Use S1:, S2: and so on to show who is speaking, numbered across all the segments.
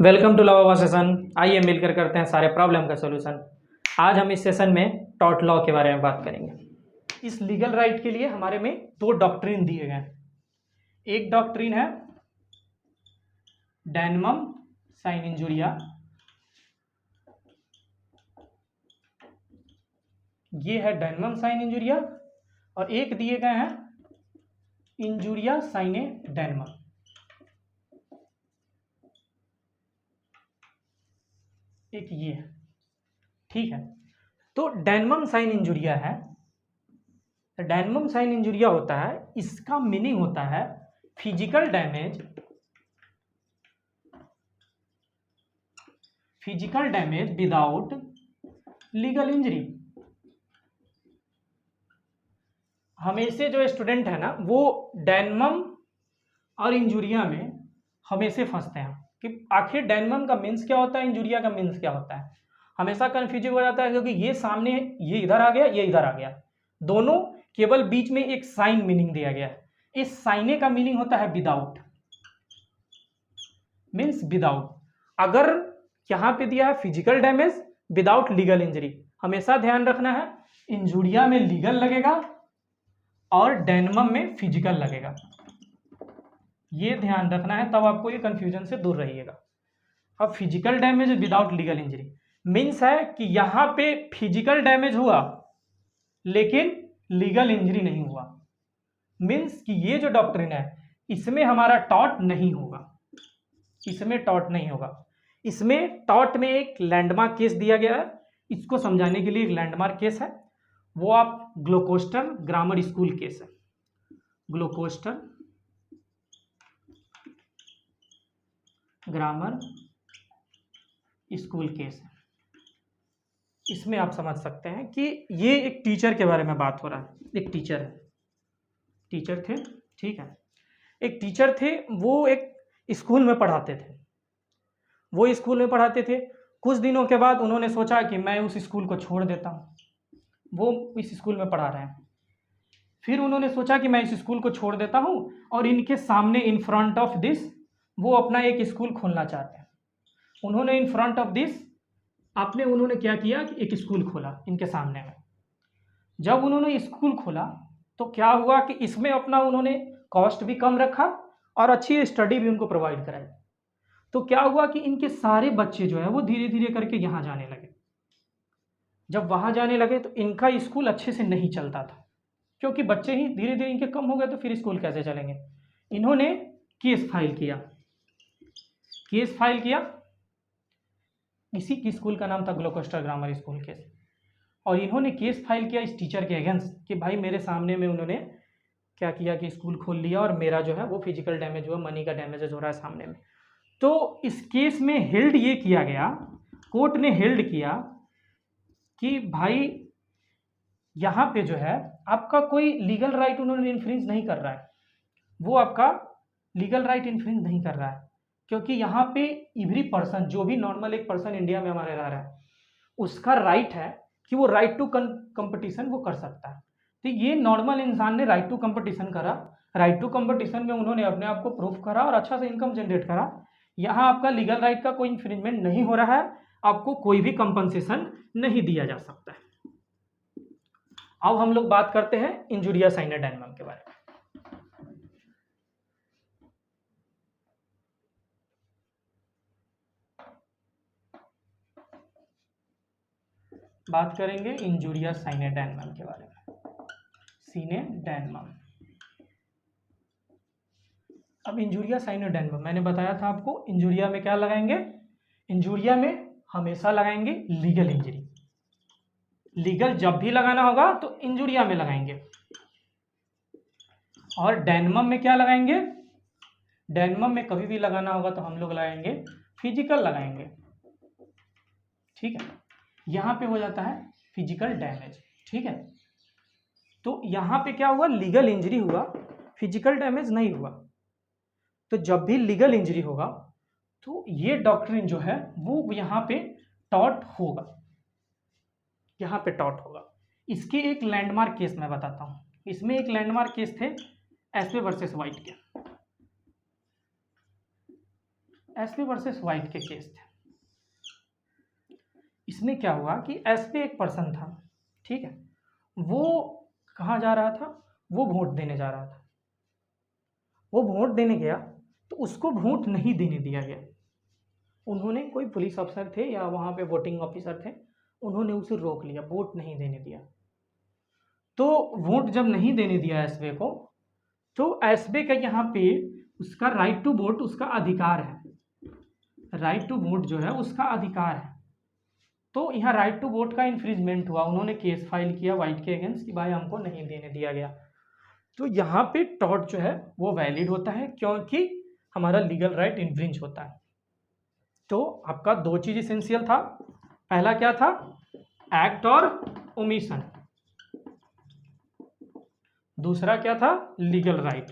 S1: Welcome to love session. आइए मिलकर करते हैं सारे प्रॉब्लम का सॉल्यूशन। आज हम इस सेशन में टॉर्ट लॉ के बारे में बात करेंगे। इस लीगल राइट के लिए हमारे में दो डॉक्ट्रिन दिए गए हैं। एक डॉक्ट्रिन है डेनमम साइन इंजुरिया, ये है डेनमम साइन इंजुरिया, और एक दिए गए हैं इंजुरिया साइने डेनमम। एक ये है, ठीक है। तो डेनमम साइन इंजुरिया है, डेनमम साइन इंजुरिया होता है, इसका मीनिंग होता है physical damage without legal injury. हमेशा जो स्टूडेंट है ना वो डेनमम और इंजुरिया में हमेशा फंसते हैं कि आखिर डेनमम का मीन्स क्या होता है, इंजुरिया का मीन्स क्या होता है। हमेशा कंफ्यूजिंग हो जाता है क्योंकि ये सामने, ये इधर आ गया, ये इधर आ गया, दोनों केवल बीच में एक साइन मीनिंग दिया गया है। इस साइने का मीनिंग होता है विदाउट, मीन्स विदाउट। अगर यहां पे दिया है physical damage without legal injury, हमेशा ध्यान रखना है इंजुरिया में लीगल लगेगा और डेनमम में फिजिकल लगेगा, ये ध्यान रखना है, तब आपको ये कंफ्यूजन से दूर रहिएगा। अब physical damage without legal injury means है कि यहां पे फिजिकल डैमेज हुआ लेकिन लीगल इंजरी नहीं हुआ। मीन्स कि ये जो डॉक्ट्रिन है इसमें हमारा टॉर्ट नहीं होगा, इसमें टॉर्ट नहीं होगा। इसमें टॉर्ट में एक लैंडमार्क केस दिया गया है, इसको समझाने के लिए एक लैंडमार्क केस है, वो आप ग्लूकोस्टर ग्रामर स्कूल केस है, ग्लूकोस्टर ग्रामर स्कूल केस है। इसमें आप समझ सकते हैं कि ये एक टीचर के बारे में बात हो रहा है। एक टीचर है, टीचर थे, ठीक है, एक टीचर थे, वो एक स्कूल में पढ़ाते थे, वो स्कूल में पढ़ाते थे। कुछ दिनों के बाद उन्होंने सोचा कि मैं उस स्कूल को छोड़ देता हूँ, वो इस स्कूल में पढ़ा रहे हैं। फिर उन्होंने सोचा कि मैं इस स्कूल को छोड़ देता हूँ और इनके सामने इन फ्रंट ऑफ दिस वो अपना एक स्कूल खोलना चाहते हैं। उन्होंने इन फ्रंट ऑफ दिस उन्होंने क्या किया कि एक स्कूल खोला इनके सामने में। जब उन्होंने स्कूल खोला तो क्या हुआ कि इसमें अपना उन्होंने कॉस्ट भी कम रखा और अच्छी स्टडी भी उनको प्रोवाइड कराई। तो क्या हुआ कि इनके सारे बच्चे जो है वो धीरे धीरे करके यहाँ जाने लगे। जब वहाँ जाने लगे तो इनका स्कूल अच्छे से नहीं चलता था, क्योंकि बच्चे ही धीरे धीरे इनके कम हो गए, तो फिर स्कूल कैसे चलेंगे। इन्होंने केस फाइल किया, केस फाइल किया, इसी की स्कूल का नाम था ग्लूकोस्टर ग्रामर स्कूल केस। और इन्होंने केस फाइल किया इस टीचर के अगेंस्ट कि भाई मेरे सामने में उन्होंने क्या किया कि स्कूल खोल लिया और मेरा जो है वो फिजिकल डैमेज हुआ, मनी का डैमेज हो रहा है सामने में। तो इस केस में हेल्ड ये किया गया, कोर्ट ने हेल्ड किया कि भाई यहाँ पे जो है आपका कोई लीगल राइट उन्होंने इन्फ्रिंज नहीं कर रहा है, वो आपका लीगल राइट इन्फ्रिंज नहीं कर रहा है, क्योंकि यहाँ पे एवरी पर्सन, जो भी नॉर्मल एक पर्सन इंडिया में हमारे रह रहा है, उसका राइट है कि वो राइट टू कंपटीशन वो कर सकता है। तो ये नॉर्मल इंसान ने राइट टू कंपटीशन करा, राइट टू कंपटीशन में उन्होंने अपने आप को प्रूफ करा और अच्छा से इनकम जनरेट करा। यहाँ आपका लीगल राइट का कोई इन्फ्रिंजमेंट नहीं हो रहा है, आपको कोई भी कंपनसेशन नहीं दिया जा सकता है। अब हम लोग बात करते हैं इंजुरिया साइने डेनमम के बारे में। बात करेंगे इंजुरिया साइने डेनमम के बारे में, सीने डेनमम। अब इंजुरिया साइने डेनमम मैंने बताया था आपको, इंजुरिया में क्या लगाएंगे, इंजुरिया में हमेशा लगाएंगे लीगल इंजरी। लीगल जब भी लगाना होगा तो इंजुरिया में लगाएंगे। और डेनमम में क्या लगाएंगे, डेनमम में कभी भी लगाना होगा तो हम लोग लगाएंगे फिजिकल लगाएंगे, ठीक है। यहाँ पे हो जाता है फिजिकल डैमेज, ठीक है। तो यहाँ पे क्या हुआ, लीगल इंजरी हुआ, फिजिकल डैमेज नहीं हुआ। तो जब भी लीगल इंजरी होगा तो ये डॉक्ट्रिन जो है वो यहाँ पे टॉर्ट होगा, यहाँ पे टॉर्ट होगा। इसके एक लैंडमार्क केस मैं बताता हूँ। इसमें एक लैंडमार्क केस थे एसपे वर्सेस वाइट के। एसपी वर्सेस वाइट के केस थे। इसमें क्या हुआ कि एसपी एक पर्सन था, ठीक है, वो कहाँ जा रहा था, वो वोट देने जा रहा था। वो वोट देने गया तो उसको वोट नहीं देने दिया गया। उन्होंने, कोई पुलिस अफसर थे या वहाँ पे वोटिंग ऑफिसर थे, उन्होंने उसे रोक लिया, वोट नहीं देने दिया। तो वोट जब नहीं देने दिया एसबे को, तो एसबे का यहाँ पे उसका राइट टू वोट, उसका अधिकार है, राइट टू वोट जो है उसका अधिकार है। तो यहाँ राइट टू वोट का इन्फ्रिजमेंट हुआ, उन्होंने केस फाइल किया वाइट के अगेंस्ट कि भाई हमको नहीं देने दिया गया। तो यहाँ पे टॉर्ट जो है वो वैलिड होता है, क्योंकि हमारा लीगल राइट इन्फ्रिंज होता है। तो आपका दो चीज इसेंशियल था, पहला क्या था, एक्ट और ओमिशन, दूसरा क्या था, लीगल राइट।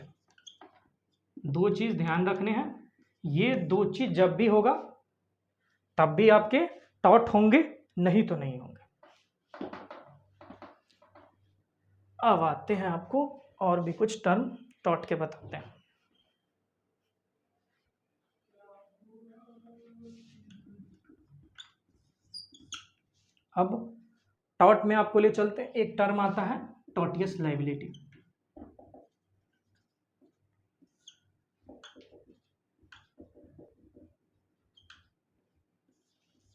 S1: दो चीज ध्यान रखने हैं, ये दो चीज जब भी होगा तब भी आपके टॉर्ट होंगे, नहीं तो नहीं होंगे। अब आते हैं आपको और भी कुछ टर्म टॉर्ट के बताते हैं। अब टॉर्ट में आपको ले चलते हैं, एक टर्म आता है टॉर्टियस लायबिलिटी।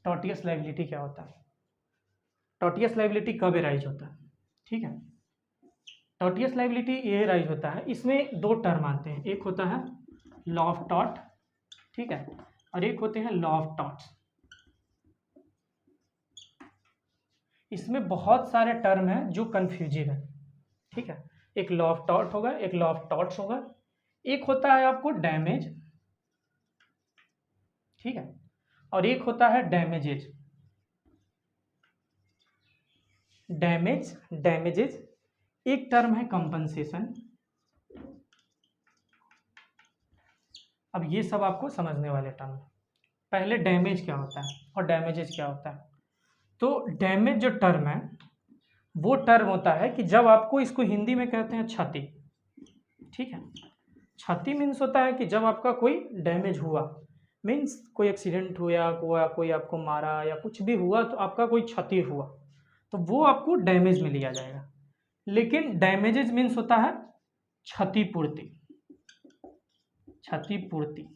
S1: टॉर्टियस लायबिलिटी क्या होता है, टॉर्टियस लायबिलिटी कब एराइज होता है, ठीक है। टॉर्टियस लायबिलिटी ये एराइज होता है, इसमें दो टर्म आते हैं, एक होता है लॉ ऑफ टॉर्ट, ठीक है, और एक होते हैं लॉ ऑफ टॉर्ट्स। इसमें बहुत सारे टर्म हैं जो कंफ्यूजिव है, ठीक है। एक लॉ ऑफ टॉर्ट होगा, एक लॉ ऑफ टॉर्ट्स होगा, एक होता है आपको डैमेज, ठीक है, और एक होता है डैमेजेज। डैमेजेज, एक टर्म है कंपनसेशन। अब ये सब आपको समझने वाले टर्म। पहले डैमेज क्या होता है और डैमेजेज क्या होता है। तो डैमेज जो टर्म है वो टर्म होता है कि जब आपको, इसको हिंदी में कहते हैं क्षति, ठीक है। क्षति मीन्स होता है कि जब आपका कोई डैमेज हुआ, मीन्स कोई एक्सीडेंट हुआ, कोई आपको मारा या कुछ भी हुआ, तो आपका कोई क्षति हुआ, तो वो आपको डैमेज में लिया जाएगा। लेकिन डैमेजेज मीन्स होता है क्षतिपूर्ति। क्षतिपूर्ति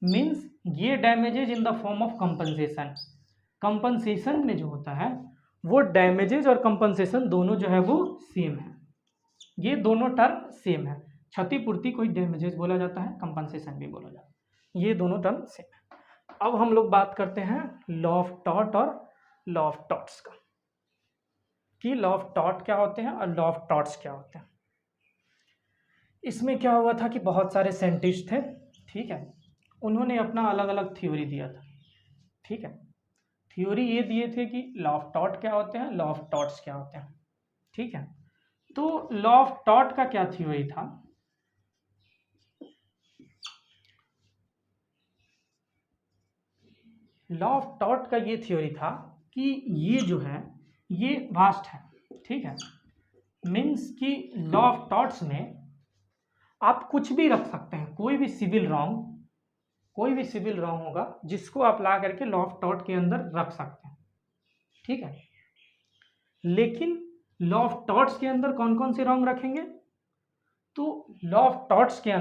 S1: मीन्स ये damages in the form of compensation. Compensation में जो होता है वो डैमेजेज और कंपनसेशन दोनों जो है वो सेम है, ये दोनों टर्म सेम है। क्षतिपूर्ति कोई डैमेजेज बोला जाता है, कंपनसेशन भी बोला जाता है, ये दोनों टर्म सेम है। अब हम लोग बात करते हैं लॉ ऑफ टॉर्ट और लॉ ऑफ टॉर्ट्स का, कि लॉ ऑफ टॉर्ट क्या होते हैं और लॉ ऑफ टॉर्ट्स क्या होते हैं। इसमें क्या हुआ था कि बहुत सारे साइंटिस्ट थे, ठीक है, उन्होंने अपना अलग अलग थ्योरी दिया था, ठीक है। थ्योरी ये दिए थे कि लॉ ऑफ टॉर्ट क्या होते हैं, लॉ ऑफ टॉर्ट्स क्या होते हैं, ठीक है। तो लॉ ऑफ टॉर्ट का क्या थ्योरी था, लॉ ऑफ टॉर्ट का ये थ्योरी था कि ये जो है ये वास्ट है, ठीक है। मीन्स कि लॉ ऑफ टॉर्ट्स में आप कुछ भी रख सकते हैं, कोई भी सिविल रॉन्ग होगा जिसको आप ला करके लॉ ऑफ टॉर्ट के अंदर रख सकते हैं, ठीक है। लेकिन लॉ ऑफ टॉर्ट्स के अंदर कौन कौन से रॉन्ग रखेंगे, तो लॉ ऑफ टॉर्ट्स के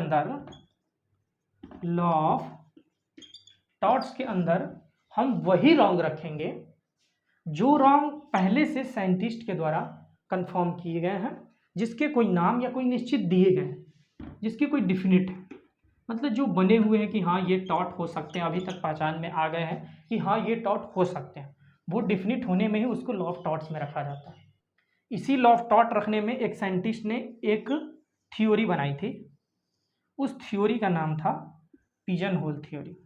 S1: अंदर हम वही रॉन्ग रखेंगे जो रॉन्ग पहले से साइंटिस्ट के द्वारा कंफर्म किए गए हैं, जिसके कोई नाम या कोई निश्चित दिए गए हैं, जिसके कोई डिफिनिट है, मतलब जो बने हुए हैं कि हाँ ये टॉर्ट हो सकते हैं, अभी तक पहचान में आ गए हैं कि हाँ ये टॉर्ट हो सकते हैं, वो डिफिनिट होने में ही उसको लॉ ऑफ टॉर्ट्स में रखा जाता है। इसी लॉ ऑफ टॉर्ट रखने में एक साइंटिस्ट ने एक थ्योरी बनाई थी, उस थ्योरी का नाम था पिजन होल थ्योरी।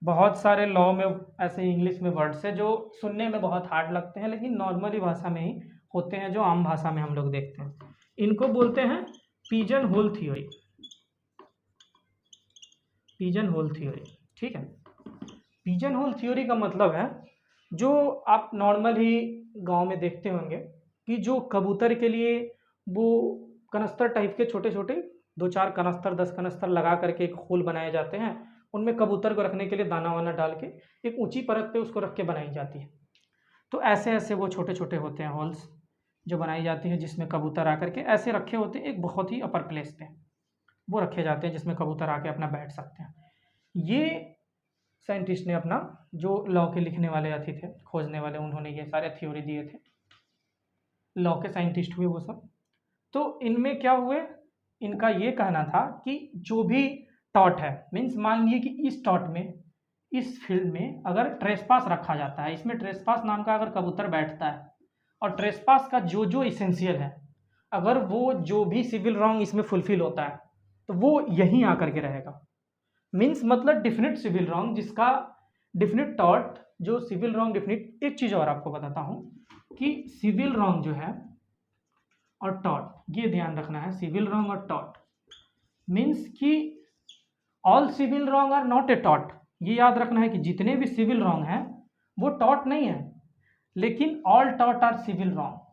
S1: बहुत सारे लॉ में ऐसे इंग्लिश में वर्ड्स है जो सुनने में बहुत हार्ड लगते हैं, लेकिन नॉर्मली भाषा में ही होते हैं, जो आम भाषा में हम लोग देखते हैं, इनको बोलते हैं pigeon whole theory. Pigeon whole theory, ठीक है। पिजन होल थ्योरी का मतलब है, जो आप नॉर्मल ही गांव में देखते होंगे कि जो कबूतर के लिए वो कनस्तर टाइप के छोटे छोटे 2-4 कनस्तर 10 कनस्तर लगा करके एक होल बनाए जाते हैं, उनमें कबूतर को रखने के लिए दाना वाना डाल के एक ऊंची परत पे उसको रख के बनाई जाती है। तो ऐसे ऐसे वो छोटे छोटे होते हैं होल्स जो बनाई जाती है, जिसमें कबूतर आकर के ऐसे रखे होते हैं एक बहुत ही अपर प्लेस पे वो रखे जाते हैं, जिसमें कबूतर आके अपना बैठ सकते हैं। ये साइंटिस्ट ने अपना जो लॉ के लिखने वाले अथी थे, खोजने वाले, उन्होंने ये सारे थ्योरी दिए थे, लॉ के साइंटिस्ट हुए वो सब। तो इनमें क्या हुए, इनका ये कहना था कि जो भी टॉट है, मीन्स मान लीजिए कि इस टॉट में, इस फील्ड में अगर ट्रेसपास रखा जाता है, इसमें ट्रेसपास नाम का अगर कबूतर बैठता है और ट्रेसपास का जो जो इसेंशियल है, अगर वो जो भी सिविल रॉन्ग इसमें फुलफिल होता है तो वो यहीं आकर के रहेगा। मीन्स मतलब डिफिनिट सिविल रॉन्ग, जिसका डिफिनिट टॉट जो सिविल रॉन्ग डिफिनिट। एक चीज़ और आपको बताता हूँ कि सिविल रॉन्ग जो है और टॉट, ये ध्यान रखना है, सिविल रॉन्ग और टॉट मीन्स कि all civil wrong are not a टॉट। ये याद रखना है कि जितने भी सिविल रॉन्ग हैं वो टॉट नहीं है, लेकिन ऑल टॉट are civil wrong.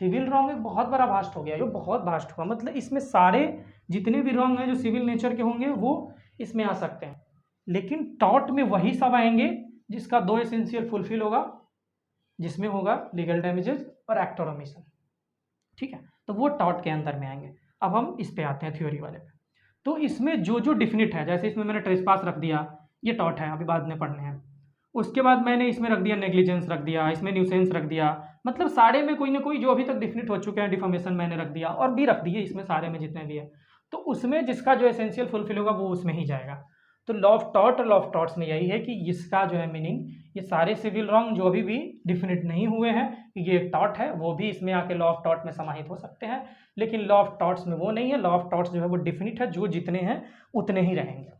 S1: Civil wrong एक बहुत बड़ा भास्ट हो गया, ये बहुत भास्ट हुआ, मतलब इसमें सारे जितने भी रॉन्ग हैं जो सिविल नेचर के होंगे वो इसमें आ सकते हैं, लेकिन टॉट में वही सब आएंगे जिसका दो एसेंशियल फुलफिल होगा, जिसमें होगा लीगल डैमेजेस और एक्ट और ओमिशन। ठीक है, तो वो टॉट के अंदर में आएंगे। अब हम इस पे आते हैं थ्योरी वाले पे। तो इसमें जो जो डिफिनिट है, जैसे इसमें मैंने ट्रेसपास रख दिया, ये टॉट है, अभी बाद में पढ़ने हैं। उसके बाद मैंने इसमें रख दिया नेग्लिजेंस रख दिया, इसमें न्यूसेंस रख दिया, मतलब सारे में कोई ना कोई जो अभी तक डिफिनिट हो चुके हैं, डिफॉर्मेशन मैंने रख दिया और भी रख दिए इसमें सारे में जितने भी है। तो उसमें जिसका जो एसेंशियल फुलफिल होगा वो उसमें ही जाएगा। तो लॉ ऑफ टॉट और लॉ ऑफ टॉट्स में यही है कि इसका जो है मीनिंग, ये सारे सिविल रॉन्ग जो भी डिफिनिट नहीं हुए हैं, ये एक टॉट है, वो भी इसमें आके लॉ ऑफ टॉट में समाहित हो सकते हैं, लेकिन लॉ ऑफ टॉट्स में वो नहीं है। लॉ ऑफ टॉट्स जो है वो डिफिनिट है, जो जितने हैं उतने ही रहेंगे।